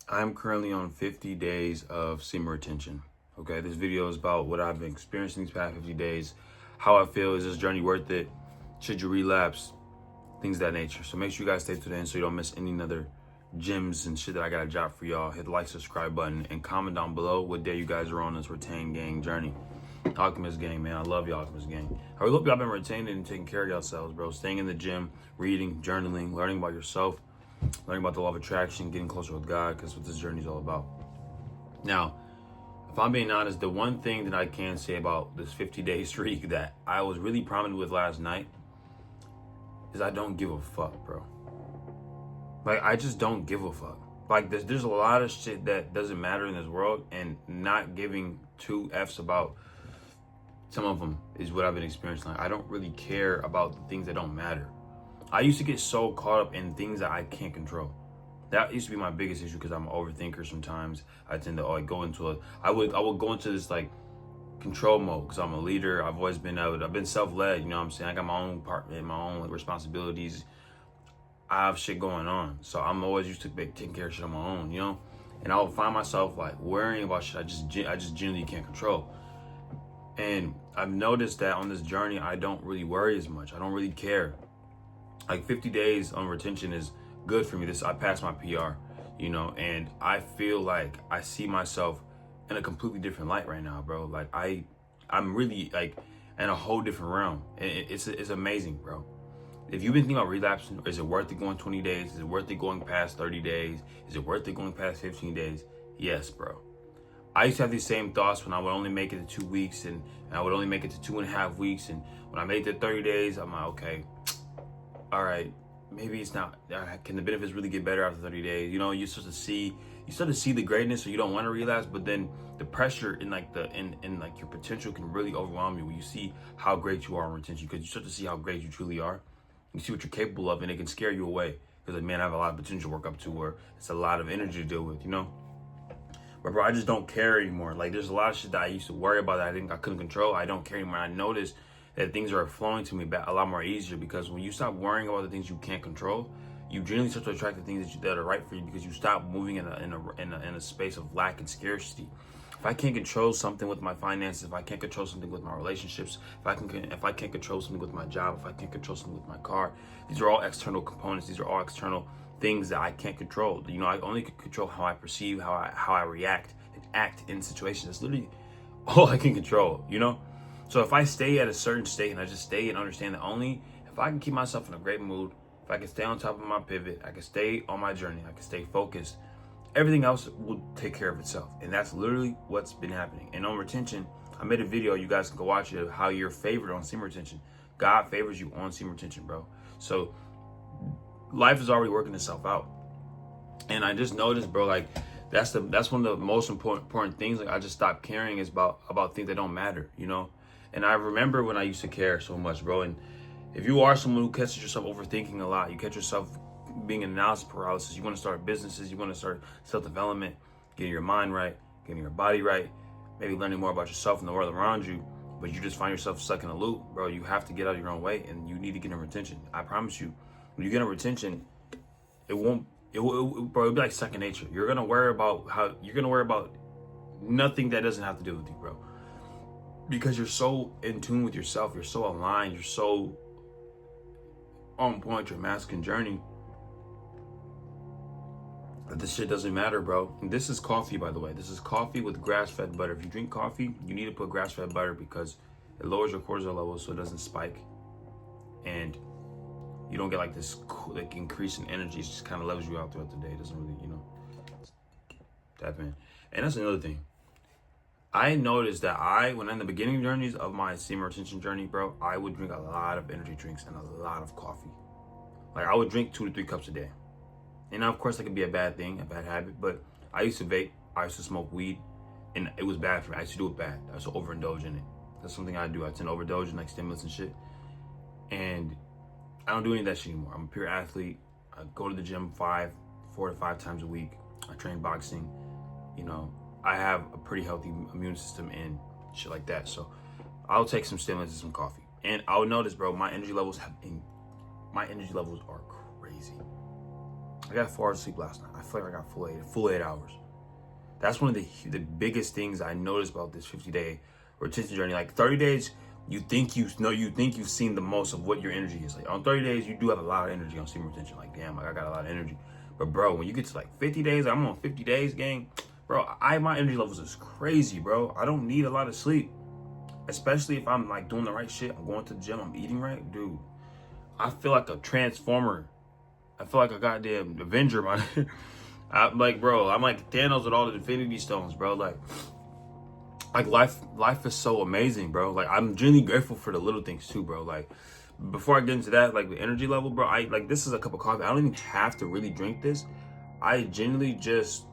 I'm currently on 50 days of semen retention. Okay, this video is about what I've been experiencing these past 50 days, how I feel, is this journey worth it? Should you relapse? Things of that nature. So make sure you guys stay to the end so you don't miss any other gems and shit that I got to drop for y'all. Hit the like, subscribe button, and comment down below what day you guys are on this retain gang journey. Alchemist gang, man. I love y'all, Alchemist gang. I really hope y'all been retaining and taking care of yourselves, bro. Staying in the gym, reading, journaling, learning about yourself, learning about the law of attraction, getting closer with God, because what this journey is all about. Now, if I'm being honest, the one thing that I can say about this 50-day streak that I was really prominent with last night is I don't give a fuck, bro. Like, I just don't give a fuck. Like, there's a lot of shit that doesn't matter in this world, and not giving two F's about some of them is what I've been experiencing. Like, I don't really care about the things that don't matter. I used to get so caught up in things that I can't control. That used to be my biggest issue because I'm an overthinker sometimes. I tend to go into I would go into this like control mode because I'm a leader. I've always been I've been self-led, you know what I'm saying? I got my own part and my own responsibilities. I have shit going on. So I'm always used to taking care of shit on my own, you know? And I would find myself like worrying about shit I just genuinely can't control. And I've noticed that on this journey, I don't really worry as much. I don't really care. Like 50 days on retention is good for me. I passed my PR, you know, and I feel like I see myself in a completely different light right now, bro. Like I'm really like in a whole different realm. And it's amazing, bro. If you've been thinking about relapsing, is it worth it going 20 days? Is it worth it going past 30 days? Is it worth it going past 15 days? Yes, bro. I used to have these same thoughts when I would only make it to 2 weeks and I would only make it to 2.5 weeks. And when I made it to 30 days, I'm like, okay, all right, maybe it's not, can the benefits really get better after 30 days? You know, you start to see the greatness, so you don't want to relapse, but then the pressure in like like your potential can really overwhelm you when you see how great you are in retention, because you start to see how great you truly are. You see what you're capable of, and it can scare you away because like, man, I have a lot of potential to work up to, or it's a lot of energy to deal with, you know? But bro, I just don't care anymore. Like, there's a lot of shit that I used to worry about that I couldn't control. I don't care anymore. I noticed that things are flowing to me a lot more easier, because when you stop worrying about the things you can't control, you generally start to attract the things that are right for you, because you stop moving in a space of lack and scarcity. If I can't control something with my finances, if I can't control something with my relationships, if I can't control something with my job, if I can't control something with my car, these are all external components. These are all external things that I can't control. You know, I only can control how I perceive, how I react and act in situations. That's literally all I can control, you know? So if I stay at a certain state and I just stay and understand that only if I can keep myself in a great mood, if I can stay on top of my pivot, I can stay on my journey, I can stay focused, everything else will take care of itself. And that's literally what's been happening. And on retention, I made a video, you guys can go watch it, of how you're favored on semen retention. God favors you on semen retention, bro. So life is already working itself out. And I just noticed, bro, like that's one of the most important things. Like, I just stopped caring is about things that don't matter, you know? And I remember when I used to care so much, bro. And if you are someone who catches yourself overthinking a lot, you catch yourself being in analysis paralysis, you want to start businesses, you want to start self-development, getting your mind right, getting your body right, maybe learning more about yourself and the world around you, but you just find yourself stuck in a loop, bro, you have to get out of your own way, and you need to get in retention. I promise you, when you get in retention, it will be like second nature. You're gonna worry about nothing that doesn't have to do with you, bro. Because you're so in tune with yourself, you're so aligned, you're so on point, your masculine journey, that this shit doesn't matter, bro. And this is coffee, by the way. This is coffee with grass-fed butter. If you drink coffee, you need to put grass-fed butter because it lowers your cortisol levels so it doesn't spike. And you don't get like this like increase in energy. It just kind of levels you out throughout the day. It doesn't really, you know, tap in. And that's another thing. I noticed that when in the beginning journeys of my semen retention journey, bro, I would drink a lot of energy drinks and a lot of coffee. Like, I would drink 2 to 3 cups a day. And of course, that could be a bad thing, a bad habit, but I used to vape, I used to smoke weed, and it was bad for me. I used to do it bad. I used to overindulge in it. That's something I do. I tend to overindulge in like stimulants and shit. And I don't do any of that shit anymore. I'm a pure athlete. I go to the gym 4 to 5 times a week. I train boxing, you know. I have a pretty healthy immune system and shit like that. So I'll take some stimulants and some coffee. And I would notice, bro, my energy levels are crazy. I got 4 hours of sleep last night. I feel like I got full 8 hours. That's one of the biggest things I noticed about this 50-day retention journey. Like 30 days, you think you've seen the most of what your energy is. Like on 30 days, you do have a lot of energy on semen retention. Like, damn, like I got a lot of energy. But bro, when you get to like 50 days, I'm on 50 days, gang. Bro, my energy levels is crazy, bro. I don't need a lot of sleep. Especially if I'm like doing the right shit. I'm going to the gym, I'm eating right. Dude, I feel like a transformer. I feel like a goddamn Avenger, man. I'm like, bro, I'm like Thanos with all the Infinity Stones, bro. Like life is so amazing, bro. Like I'm genuinely grateful for the little things too, bro. Like before I get into that, like the energy level, bro, I like this is a cup of coffee. I don't even have to really drink this. I genuinely just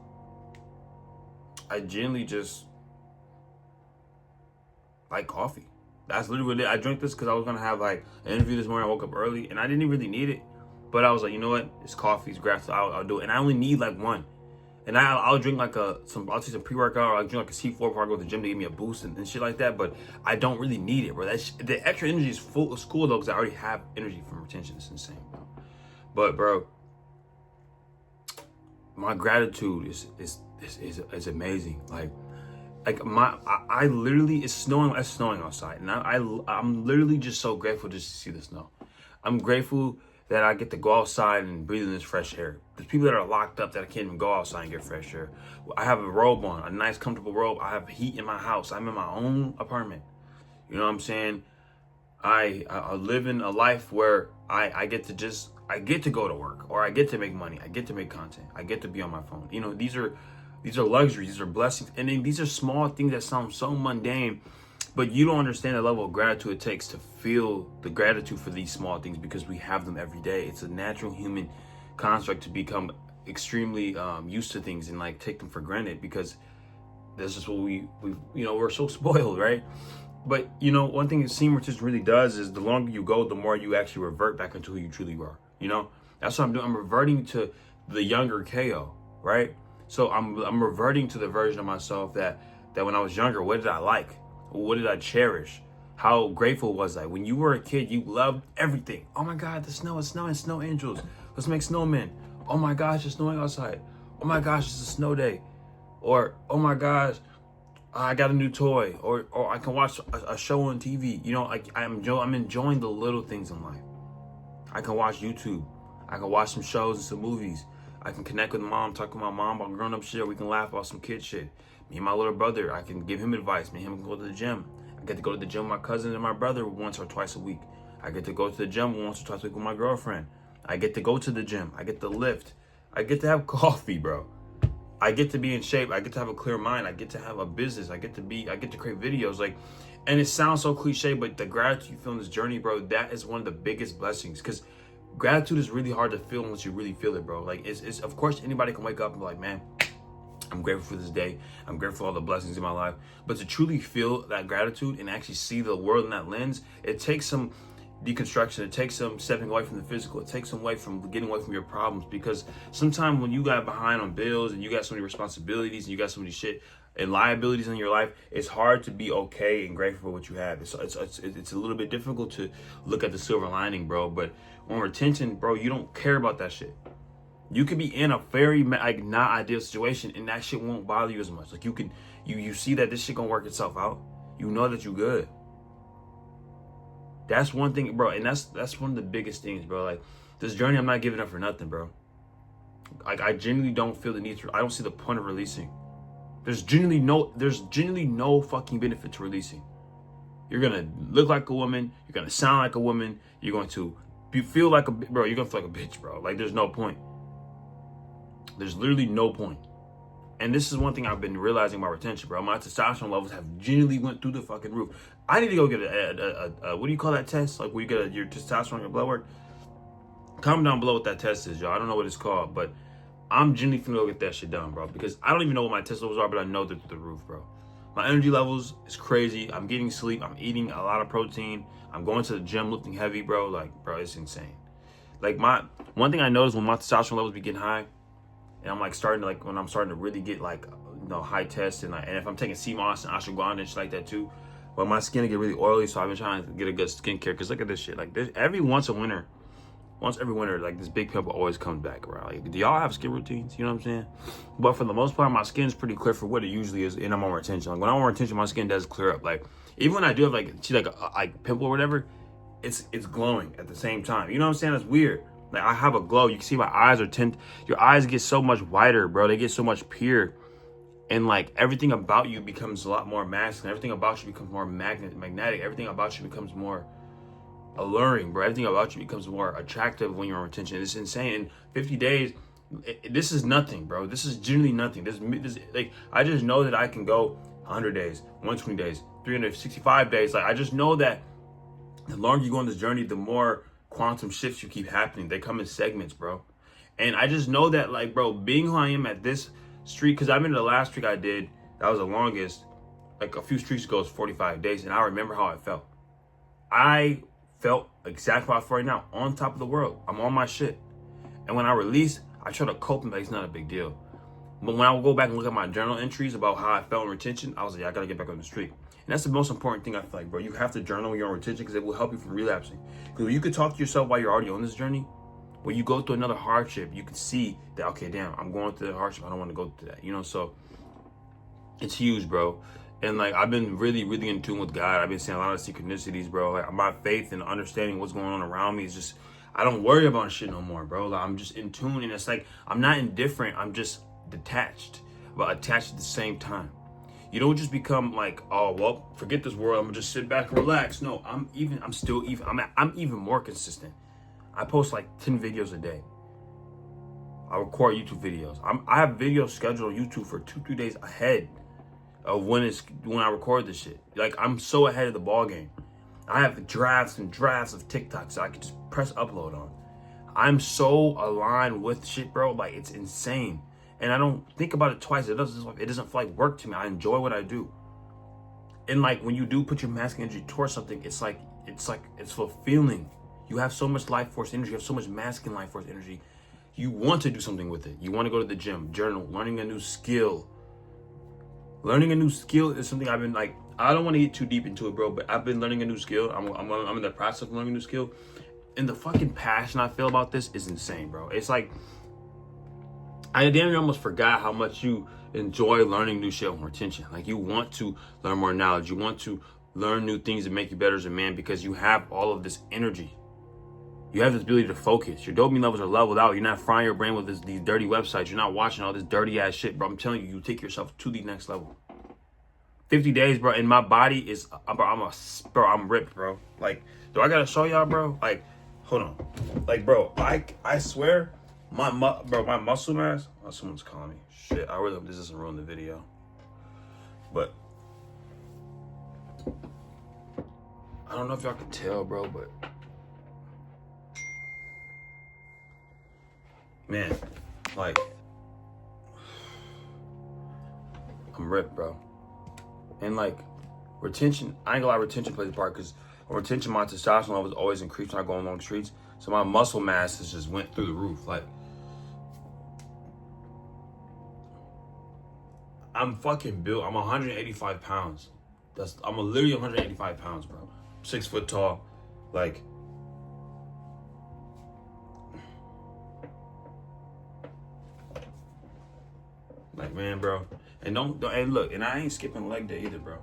like coffee. That's literally what it is. I drank this because I was gonna have like an interview this morning. I woke up early and I didn't really need it, but I was like, you know what? It's coffee, it's grass. I'll do it. And I only need like one. And I'll drink like I'll take some pre-workout, or I'll drink like a C4 before I go to the gym to give me a boost and shit like that. But I don't really need it, bro. The extra energy is full of school though, because I already have energy from retention. It's insane, bro. But bro, my gratitude is amazing. Like I literally, it's snowing outside, and I'm literally just so grateful just to see the snow. I'm grateful that I get to go outside and breathe in this fresh air. There's people that are locked up that I can't even go outside and get fresh air. I have a robe on, a nice comfortable robe. I have heat in my house. I'm in my own apartment. You know what I'm saying? I live in a life where I get to go to work, or I get to make money. I get to make content. I get to be on my phone. You know, these are luxuries. These are blessings. And then these are small things that sound so mundane, but you don't understand the level of gratitude it takes to feel the gratitude for these small things, because we have them every day. It's a natural human construct to become extremely used to things and like take them for granted, because that's just what we're so spoiled, right? But you know, one thing that semen retention really does is the longer you go, the more you actually revert back into who you truly are. You know, that's what I'm doing. I'm reverting to the younger KO, right? So I'm reverting to the version of myself that when I was younger, what did I like? What did I cherish? How grateful was I? When you were a kid, you loved everything. Oh my God, the snow is snowing, snow angels. Let's make snowmen. Oh my gosh, it's snowing outside. Oh my gosh, it's a snow day. Or, oh my gosh, I got a new toy. Or I can watch a show on TV. You know, like I'm enjoying the little things in life. I can watch YouTube. I can watch some shows and some movies. I can connect with mom, talk to my mom about grown-up shit. We can laugh about some kid shit. Me and my little brother, I can give him advice. Me and him can go to the gym. I get to go to the gym with my cousin and my brother once or twice a week. I get to go to the gym once or twice a week with my girlfriend. I get to go to the gym. I get to lift. I get to have coffee, bro. I get to be in shape. I get to have a clear mind. I get to have a business. I get to create videos. Like, and it sounds so cliche, but the gratitude you feel in this journey, bro, that is one of the biggest blessings. Because gratitude is really hard to feel unless you really feel it, bro. Like, it's of course anybody can wake up and be like, man, I'm grateful for this day. I'm grateful for all the blessings in my life. But to truly feel that gratitude and actually see the world in that lens, it takes some deconstruction. It takes some stepping away from the physical. It takes some away from getting away from your problems. Because sometimes when you got behind on bills and you got so many responsibilities and you got so many shit and liabilities in your life, it's hard to be okay and grateful for what you have. It's a little bit difficult to look at the silver lining, bro. But on retention, bro, you don't care about that shit. You could be in a very like not ideal situation and that shit won't bother you as much. Like you see that this shit gonna work itself out. You know that you good. That's one thing, bro, and that's one of the biggest things, bro. Like this journey, I'm not giving up for nothing, bro. Like I genuinely don't feel the need to. I don't see the point of releasing. There's genuinely no fucking benefit to releasing. You're gonna look like a woman. You're gonna sound like a woman. You're going to feel like a bro. You're gonna feel like a bitch, bro. Like there's no point. There's literally no point. And this is one thing I've been realizing about retention, bro. My testosterone levels have genuinely went through the fucking roof. I need to go get a what do you call that test? Like where you get your testosterone, your blood work? Comment down below what that test is, y'all. I don't know what it's called, but I'm genuinely finna go get that shit done, bro. Because I don't even know what my test levels are, but I know they're through the roof, bro. My energy levels is crazy. I'm getting sleep. I'm eating a lot of protein. I'm going to the gym lifting heavy, bro. Like, bro, it's insane. Like one thing I noticed when my testosterone levels be getting high, and I'm like when I'm starting to really get like, you know, high tests and if I'm taking sea moss and ashwagandha and shit like that too, but my skin will get really oily. So I've been trying to get a good skincare. Cause look at this shit. Like this, every once a once every winter, like this big pimple always comes back around. Like, do y'all have skin routines? You know what I'm saying? But for the most part, my skin's pretty clear for what it usually is, and I'm on retention. Like when I'm on retention, my skin does clear up. Like even when I do have like a pimple or whatever, it's glowing at the same time. You know what I'm saying? It's weird. Like I have a glow. You can see my eyes are tint. Your eyes get so much whiter, bro. They get so much pure. And like everything about you becomes a lot more masculine. Everything about you becomes more magnetic. Everything about you becomes more alluring, bro. Everything about you becomes more attractive when you're on retention. It's insane. In 50 days, this is nothing, bro. This is genuinely nothing. This like I just know that I can go 100 days, 120 days, 365 days. Like I just know that the longer you go on this journey, the more quantum shifts you keep happening. They come in segments, bro. And I just know that, like, bro, being who I am at this streak, because I remember the last streak I did, that was the longest, like a few streaks ago, was 45 days, and I remember how I felt. I felt exactly how I feel right now, on top of the world. I'm on my shit. And when I release, I try to cope, and it's not a big deal. But when I will go back and look at my journal entries about how I felt in retention, I was like, yeah, I gotta get back on the streak. And that's the most important thing I feel like, bro. You have to journal when you're on retention because it will help you from relapsing. Because you could talk to yourself while you're already on this journey. When you go through another hardship, you can see that, okay, damn, I'm going through the hardship. I don't want to go through that, you know? So it's huge, bro. And like, I've been really, really in tune with God. I've been seeing a lot of synchronicities, bro. Like my faith and understanding what's going on around me is just, I don't worry about shit no more, bro. Like, I'm just in tune, and it's like, I'm not indifferent. I'm just detached, but attached at the same time. You don't just become like, oh, well, forget this world. I'm gonna just sit back and relax. No, I'm even more consistent. I post like 10 videos a day. I record YouTube videos. I have videos scheduled on YouTube for 2-3 days ahead of when I record this shit. Like I'm so ahead of the ball game. I have drafts and drafts of TikToks I can just press upload on. I'm so aligned with shit, bro. Like it's insane. And I don't think about it twice. It doesn't feel like work to me. I enjoy what I do. And like when you do put your masculine energy towards something, it's fulfilling. You have so much life force energy. You have so much masculine life force energy. You want to do something with it. You want to go to the gym, journal, learning a new skill. Learning a new skill is something I've been like, I don't want to get too deep into it, bro, but I've been learning a new skill. I'm in the process of learning a new skill. And the fucking passion I feel about this is insane, bro. It's like, I damn near almost forgot how much you enjoy learning new shit on retention. Like you want to learn more knowledge. You want to learn new things that make you better as a man because you have all of this energy. You have this ability to focus. Your dopamine levels are leveled out. You're not frying your brain with these dirty websites. You're not watching all this dirty ass shit, bro. I'm telling you, you take yourself to the next level. 50 days, bro, and my body is, I'm ripped, bro. Like, do I gotta show y'all, bro? Like, hold on. Like, bro, I swear, my muscle mass. Oh, someone's calling me. Shit, I really hope this doesn't ruin the video. But I don't know if y'all can tell, bro, but man, like, I'm ripped, bro. And like, retention, I ain't gonna lie, retention plays a part because on retention, my testosterone levels always increase when I go on long streets. So my muscle mass has just went through the roof. Like, I'm fucking built. I'm 185 pounds. I'm literally 185 pounds, bro. 6 foot tall. Like, man, bro. And don't and look, and I ain't skipping leg day either, bro.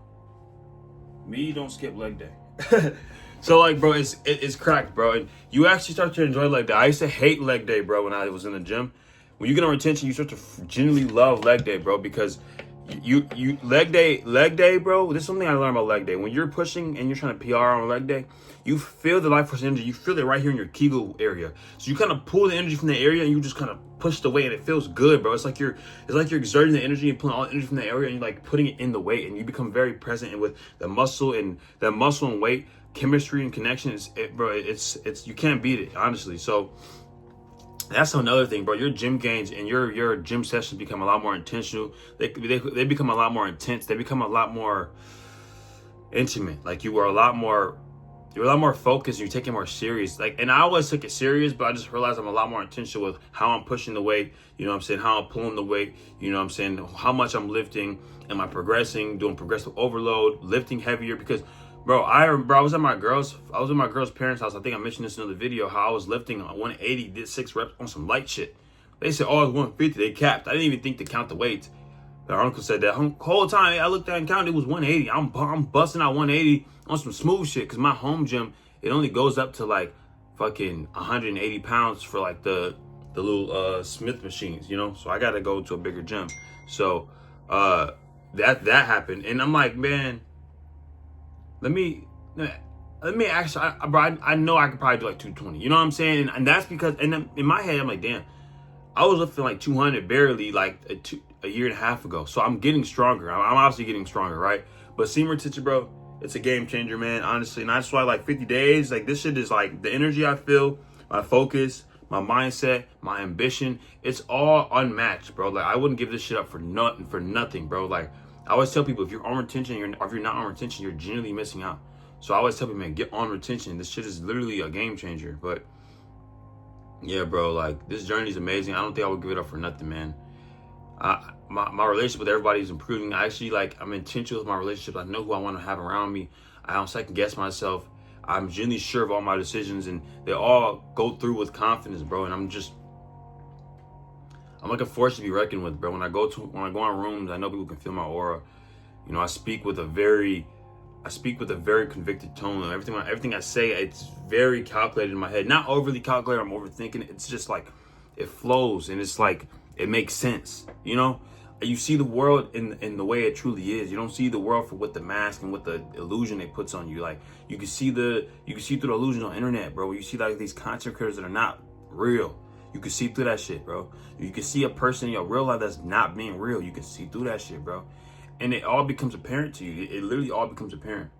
Me don't skip leg day. So like, bro, it's cracked, bro. And you actually start to enjoy leg day. I used to hate leg day, bro, when I was in the gym. When you get on retention, you start to genuinely love leg day, bro, because you leg day, bro. This is something I learned about leg day. When you're pushing and you're trying to PR on leg day, you feel the life force energy. You feel it right here in your Kegel area. So you kind of pull the energy from the area and you just kind of push the weight, and it feels good, bro. It's like you're exerting the energy and pulling all the energy from the area, and you're like putting it in the weight, and you become very present and with the muscle and weight chemistry and connection. It's you can't beat it, honestly. So that's another thing, bro. Your gym gains and your gym sessions become a lot more intentional. They become a lot more intense. They become a lot more intimate. Like you're a lot more focused. You're taking it more serious. Like, and I always took it serious, but I just realized I'm a lot more intentional with how I'm pushing the weight. You know what I'm saying? How I'm pulling the weight. You know what I'm saying? How much I'm lifting. Am I progressing? Doing progressive overload, lifting heavier? Because Bro, I was at my girl's parents' house. I think I mentioned this in another video, how I was lifting 180, did 6 reps on some light shit. They said, oh, it's 150. They capped. I didn't even think to count the weights. Our uncle said that whole time I looked at and counted, it was 180. I'm busting out 180 on some smooth shit, because my home gym, it only goes up to like fucking 180 pounds for like the little Smith machines, you know? So I got to go to a bigger gym. So that happened. And I'm like, man, let me actually, bro, I know I could probably do like 220. You know what I'm saying? And that's because, and then in my head, I'm like, damn, I was lifting like 200 barely like a year and a half ago. So I'm getting stronger. I'm obviously getting stronger, right? But semen retention, bro, it's a game changer, man, honestly. And that's why like 50 days, like this shit is like the energy I feel, my focus, my mindset, my ambition, it's all unmatched, bro. Like I wouldn't give this shit up for nothing, bro. Like I always tell people, if you're on retention, or if you're not on retention, you're genuinely missing out. So I always tell people, man, get on retention. This shit is literally a game changer. But yeah, bro, like this journey is amazing. I don't think I would give it up for nothing, man. My relationship with everybody is improving. I actually I'm intentional with my relationships. I know who I want to have around me. I don't second guess myself. I'm genuinely sure of all my decisions, and they all go through with confidence, bro. And I'm like a force to be reckoned with, bro. When I go in rooms, I know people can feel my aura. You know, I speak with a very convicted tone. Everything I say, it's very calculated in my head. Not overly calculated. I'm overthinking it. It's just like it flows, and it's like it makes sense. You know, you see the world in the way it truly is. You don't see the world for what the mask and what the illusion it puts on you. Like you can see through the illusion on the internet, bro. You see like these content creators that are not real. You can see through that shit, bro. You can see a person in your real life that's not being real. You can see through that shit, bro. And it all becomes apparent to you. It literally all becomes apparent.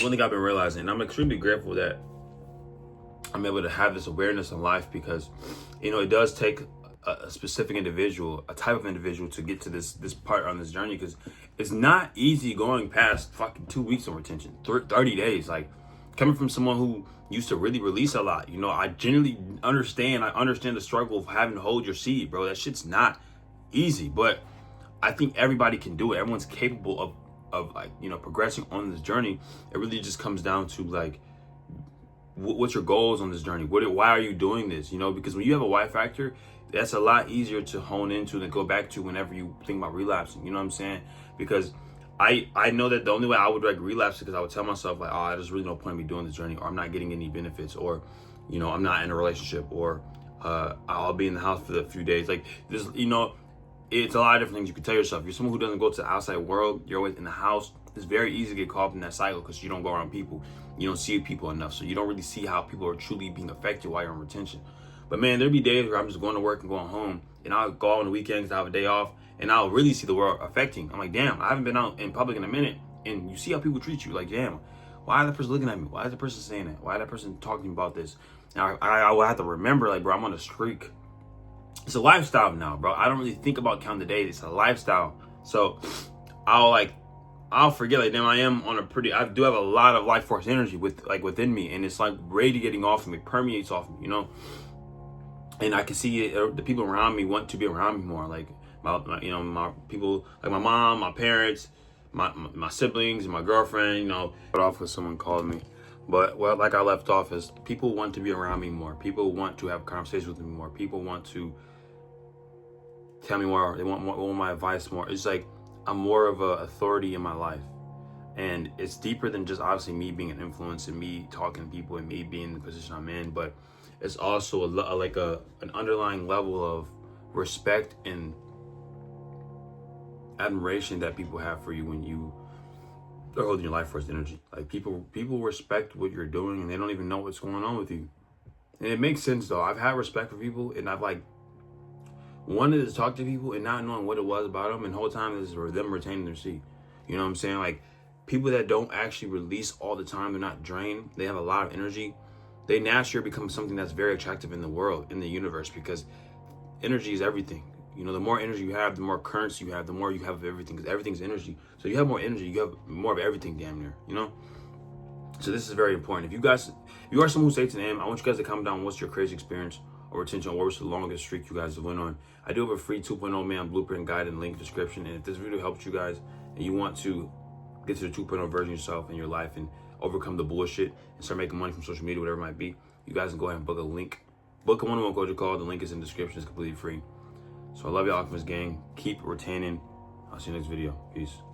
One thing I've been realizing, and I'm extremely grateful that I'm able to have this awareness in life, because, you know, it does take a specific individual, a type of individual, to get to this part on this journey, because it's not easy going past fucking 2 weeks of retention, 30 days. Like, coming from someone who used to really release a lot, you know, I genuinely understand. I understand the struggle of having to hold your seed, bro. That shit's not easy, but I think everybody can do it. Everyone's capable of like, you know, progressing on this journey. It really just comes down to like, what's your goals on this journey? Why are you doing this? You know, because when you have a why factor, that's a lot easier to hone into and go back to whenever you think about relapsing. You know what I'm saying? Because I know that the only way I would like relapse is because I would tell myself like, oh, there's really no point in me doing this journey, or I'm not getting any benefits, or, you know, I'm not in a relationship, or I'll be in the house for a few days. Like this, you know, it's a lot of different things you can tell yourself. You're someone who doesn't go to the outside world. You're always in the house. It's very easy to get caught up in that cycle because you don't go around people. You don't see people enough. So you don't really see how people are truly being affected while you're on retention. But man, there'll be days where I'm just going to work and going home, and I'll go out on the weekends, I have a day off, and I'll really see the world affecting. I'm like, damn, I haven't been out in public in a minute. And you see how people treat you. Like, damn, why is that person looking at me? Why is that person saying that? Why is that person talking about this? Now, I will have to remember, like, bro, I'm on a streak. It's a lifestyle now, bro. I don't really think about counting the days. It's a lifestyle. So I'll forget, like, damn, I do have a lot of life force energy within me, and it's like radiating off of me, permeates off of me, you know. And I can see it, the people around me want to be around me more, like my people, like my mom, my parents, my siblings, and my girlfriend, you know. Cut off because someone called me. But well, like I left off, is people want to be around me more. People want to have conversations with me more. People want to tell me more. They want my advice more. It's like I'm more of an authority in my life. And it's deeper than just obviously me being an influence and me talking to people and me being in the position I'm in. But it's also an underlying level of respect and admiration that people have for you when you are holding your life force energy. Like people respect what you're doing, and they don't even know what's going on with you. And it makes sense though. I've had respect for people, and I've like wanted to talk to people and not knowing what it was about them, and the whole time this is for them retaining their seat. You know what I'm saying? Like people that don't actually release all the time, they're not drained, they have a lot of energy, they naturally become something that's very attractive in the world, in the universe, because energy is everything. You know, the more energy you have, the more currency you have, the more you have of everything, because everything's energy. So you have more energy, you have more of everything damn near, you know? So this is very important. If you are someone who stays to the end, I want you guys to comment down what's your crazy experience or retention, what was the longest streak you guys have went on. I do have a free 2.0 man blueprint guide in the link description. And if this video helped you guys and you want to get to the 2.0 version of yourself in your life and overcome the bullshit and start making money from social media, whatever it might be, you guys can go ahead and book a link. Book a one-on-one coaching call. The link is in the description. It's completely free. So I love y'all, Alchemist Gang. Keep retaining. I'll see you next video. Peace.